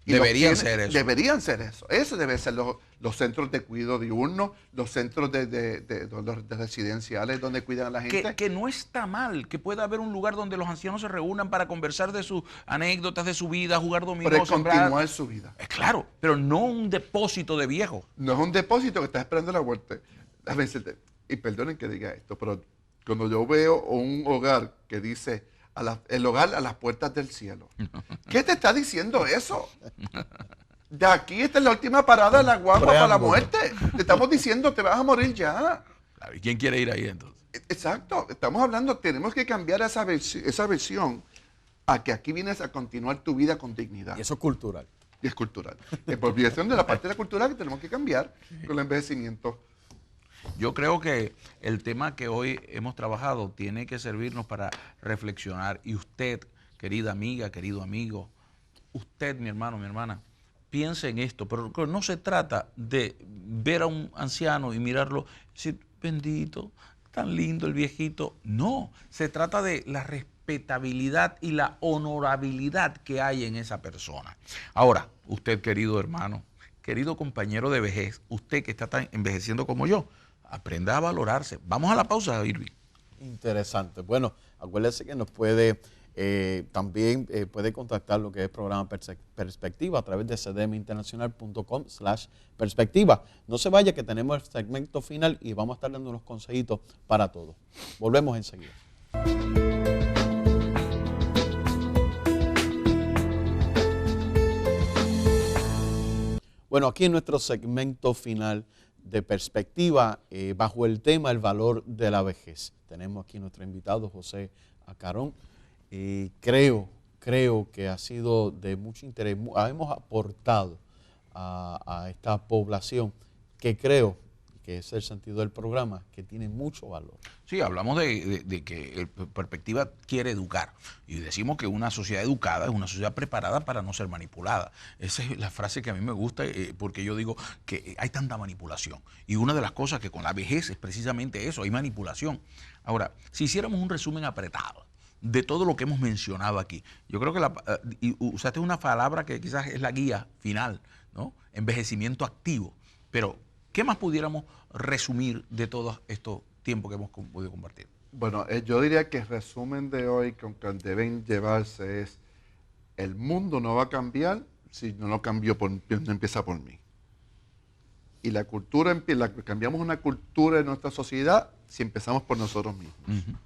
Deberían ser eso. Deberían ser eso. Eso deben ser los centros de cuidado diurno, los centros de residenciales donde cuidan a la gente. Que no está mal, que pueda haber un lugar donde los ancianos se reúnan para conversar de sus anécdotas, de su vida, jugar dominó. Para continuar su vida. Claro, pero no un depósito de viejos. No es un depósito que está esperando la muerte. A veces, y perdonen que diga esto, pero cuando yo veo un hogar que dice el hogar a las puertas del cielo. ¿Qué te está diciendo eso? De aquí esta es la última parada de la guagua para la Preámbulo. muerte. Te estamos diciendo, te vas a morir ya. Claro, ¿y quién quiere ir ahí entonces? Exacto, estamos hablando, tenemos que cambiar esa versión a que aquí vienes a continuar tu vida con dignidad. Y eso es cultural. Y es cultural. Es por obligación de la parte de la cultura que tenemos que cambiar con el envejecimiento. Yo creo que el tema que hoy hemos trabajado tiene que servirnos para reflexionar. Y usted, querida amiga, querido amigo, usted, mi hermano, mi hermana, piense en esto. Pero no se trata de ver a un anciano y mirarlo y decir, bendito, tan lindo el viejito. No, se trata de la respetabilidad y la honorabilidad que hay en esa persona. Ahora, usted, querido hermano, querido compañero de vejez, usted que está tan envejeciendo como yo, aprenda a valorarse. Vamos a la pausa, Irving. Interesante. Bueno, acuérdese que nos puede también puede contactar lo que es el programa Perspectiva a través de cdminternacional.com/perspectiva. No se vaya, que tenemos el segmento final y vamos a estar dando unos consejitos para todos. Volvemos enseguida. Bueno, aquí en nuestro segmento final de Perspectiva, bajo el tema El valor de la vejez. Tenemos aquí nuestro invitado, José Acarón. Creo que ha sido de mucho interés. Hemos aportado a esta población que creo que es el sentido del programa, que tiene mucho valor. Sí, hablamos de que Perspectiva quiere educar y decimos que una sociedad educada es una sociedad preparada para no ser manipulada. Esa es la frase que a mí me gusta porque yo digo que hay tanta manipulación y una de las cosas que con la vejez es precisamente eso, hay manipulación. Ahora, si hiciéramos un resumen apretado de todo lo que hemos mencionado aquí, yo creo que y usaste una palabra que quizás es la guía final, ¿no? Envejecimiento activo, pero ¿qué más pudiéramos resumir de todos estos tiempos que hemos podido compartir? Bueno, yo diría que el resumen de hoy con que deben llevarse es: el mundo no va a cambiar si no lo cambio no empieza por mí. Y la cultura, cambiamos una cultura en nuestra sociedad si empezamos por nosotros mismos. Uh-huh.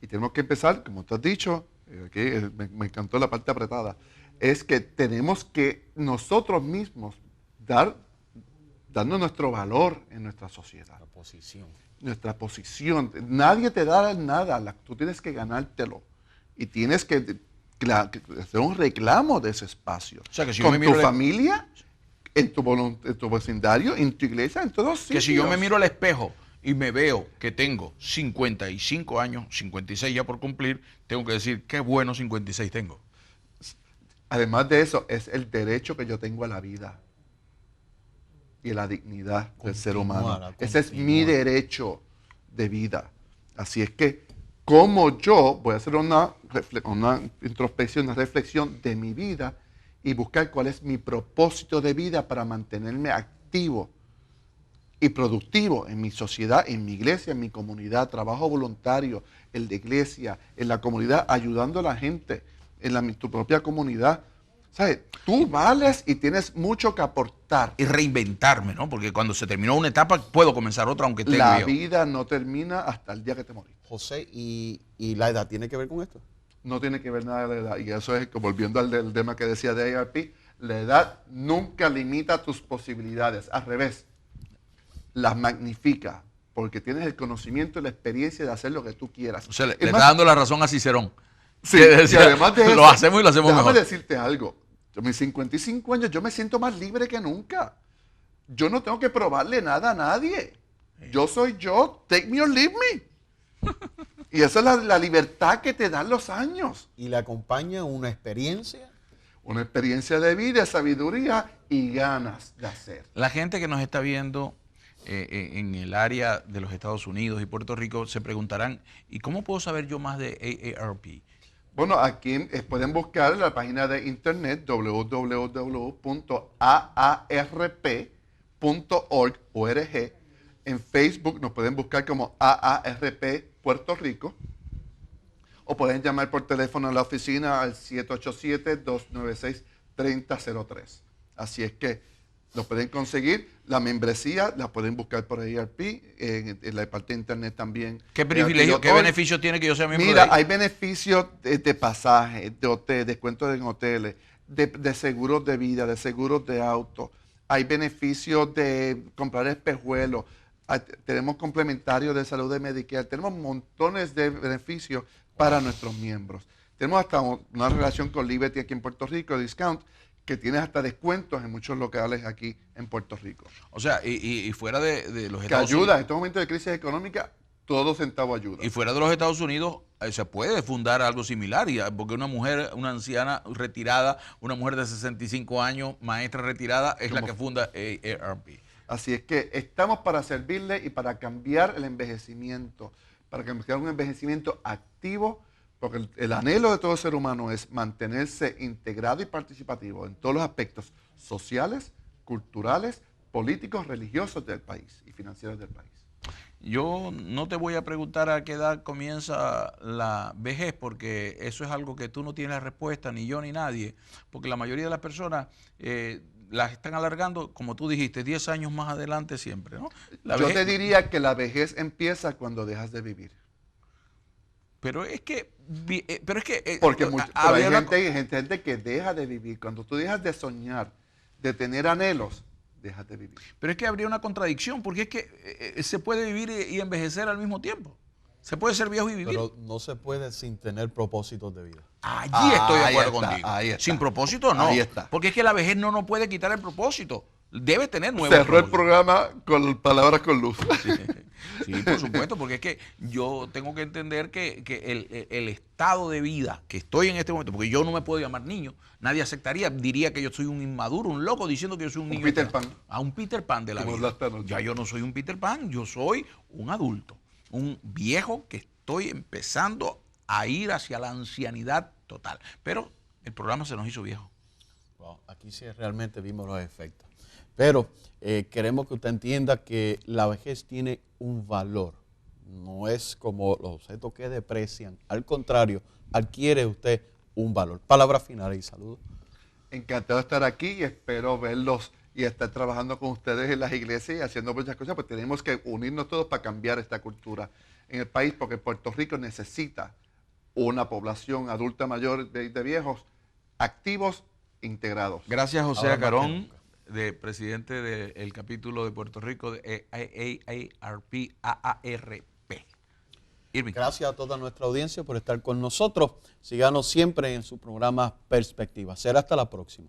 Y tenemos que empezar, como tú has dicho, me encantó la parte apretada, es que tenemos que nosotros mismos darnos nuestro valor en nuestra sociedad. La posición. Nuestra posición. Nadie te da nada, tú tienes que ganártelo. Y tienes que hacer un reclamo de ese espacio. O sea, que si con yo me miro tu familia, en tu vecindario, en tu iglesia, en todos sitios. Que si yo me miro al espejo y me veo que tengo 55 años, 56 ya por cumplir, tengo que decir, qué bueno 56 tengo. Además de eso, es el derecho que yo tengo a la vida y a la dignidad del ser humano. Ese es mi derecho de vida. Así es que, como yo voy a hacer una introspección, una reflexión de mi vida y buscar cuál es mi propósito de vida para mantenerme activo y productivo en mi sociedad, en mi iglesia, en mi comunidad, trabajo voluntario, en la iglesia, en la comunidad, ayudando a la gente, en tu propia comunidad. ¿Sabes? Tú vales y tienes mucho que aportar. Y reinventarme, ¿no? Porque cuando se terminó una etapa, puedo comenzar otra, aunque esté La viejo. vida no termina hasta el día que te morís. José, ¿y la edad tiene que ver con esto? No tiene que ver nada de la edad. Y eso es, volviendo al tema que decía de AARP, la edad nunca limita tus posibilidades. Al revés, las magnifica. Porque tienes el conocimiento y la experiencia de hacer lo que tú quieras. O sea, le está dando la razón a Cicerón. Sí, decía, y además de eso, lo hacemos y lo hacemos mejor. Déjame decirte algo. Yo, a mis 55 años, yo me siento más libre que nunca. Yo no tengo que probarle nada a nadie. Yo soy yo. Take me or leave me. Y esa es la libertad que te dan los años. ¿Y le acompaña una experiencia? Una experiencia de vida, sabiduría y ganas de hacer. La gente que nos está viendo en el área de los Estados Unidos y Puerto Rico se preguntarán, ¿y cómo puedo saber yo más de AARP? Bueno, aquí pueden buscar la página de internet www.aarp.org. En Facebook nos pueden buscar como AARP Puerto Rico. O pueden llamar por teléfono a la oficina al 787-296-3003. Así es que lo pueden conseguir. La membresía la pueden buscar por AARP, en la parte de internet también. ¿Qué privilegio, qué beneficio tiene que yo sea miembro de Mira, ahí? hay beneficios de pasaje, de hotel, descuentos en hoteles, de seguros de vida, de seguros de auto. Hay beneficios de comprar espejuelos. Tenemos complementarios de salud de Medicare. Tenemos montones de beneficios para nuestros miembros. Tenemos hasta una relación con Liberty aquí en Puerto Rico, Discount, que tiene hasta descuentos en muchos locales aquí en Puerto Rico. O sea, y fuera de los Que Estados ayuda Unidos. en estos momentos de crisis económica, todo centavo ayuda. Y fuera de los Estados Unidos se puede fundar algo similar, porque una mujer, una anciana retirada, una mujer de 65 años, maestra retirada, es la que funda AARP. Así es que estamos para servirle y para cambiar el envejecimiento, para cambiar un envejecimiento activo, porque el anhelo de todo ser humano es mantenerse integrado y participativo en todos los aspectos sociales, culturales, políticos, religiosos del país y financieros del país. Yo no te voy a preguntar a qué edad comienza la vejez, porque eso es algo que tú no tienes la respuesta, ni yo ni nadie, porque la mayoría de las personas las están alargando, como tú dijiste, 10 años más adelante siempre, ¿no? Yo te diría que la vejez empieza cuando dejas de vivir. Pero es que... Porque hay gente que deja de vivir. Cuando tú dejas de soñar, de tener anhelos, dejas de vivir. Pero es que habría una contradicción, porque es que se puede vivir y envejecer al mismo tiempo. Se puede ser viejo y vivir. Pero no se puede sin tener propósitos de vida. Allí estoy de acuerdo contigo. Ahí está. Sin propósito no. Ahí está. Porque es que la vejez no nos puede quitar el propósito. Debe tener nuevos Cerró el propósitos. programa con palabras con luz. Sí, por supuesto, porque es que yo tengo que entender que el estado de vida que estoy en este momento, porque yo no me puedo llamar niño, nadie aceptaría, diría que yo soy un inmaduro, un loco, diciendo que yo soy un niño. Peter Pan. A un Peter Pan de la Como vida. hablaste anoche. Ya yo no soy un Peter Pan, yo soy un adulto, un viejo que estoy empezando a ir hacia la ancianidad total. Pero el programa se nos hizo viejo. Wow, aquí sí realmente vimos los efectos. Pero queremos que usted entienda que la vejez tiene un valor. No es como los objetos que deprecian. Al contrario, adquiere usted un valor. Palabras finales y saludos. Encantado de estar aquí y espero verlos y estar trabajando con ustedes en las iglesias y haciendo muchas cosas, pues tenemos que unirnos todos para cambiar esta cultura en el país, porque Puerto Rico necesita una población adulta mayor de viejos activos, integrados. Gracias, José Ahora más que Acarón, nunca. presidente del capítulo de Puerto Rico de AARP. Irving. Gracias a toda nuestra audiencia por estar con nosotros. Síganos siempre en su programa Perspectiva. Será hasta la próxima.